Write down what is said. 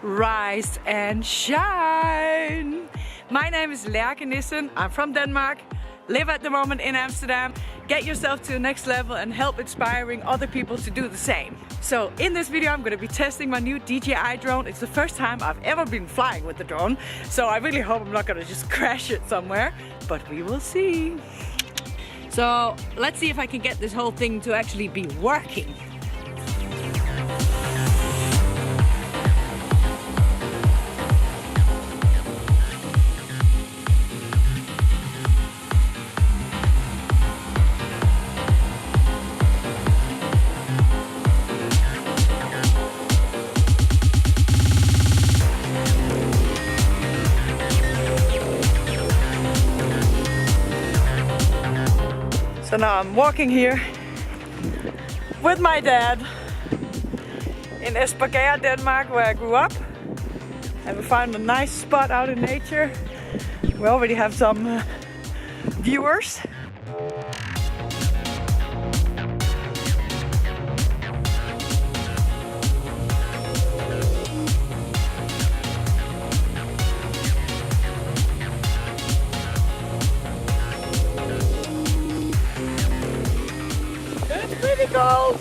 rise and shine. My name is Laerke Nissen. I'm from Denmark, live at the moment in Amsterdam. Get yourself to the next level and help inspiring other people to do the same. So in this video I'm going to be testing my new DJI drone. It's the first time I've ever been flying with the drone, so I really hope I'm not going to just crash it somewhere, but we will see. So let's see if I can get this whole thing to actually be working. So now I'm walking here with my dad in Espergaerde, Denmark, where I grew up. And we found a nice spot out in nature. We already have some viewers. It's pretty cold.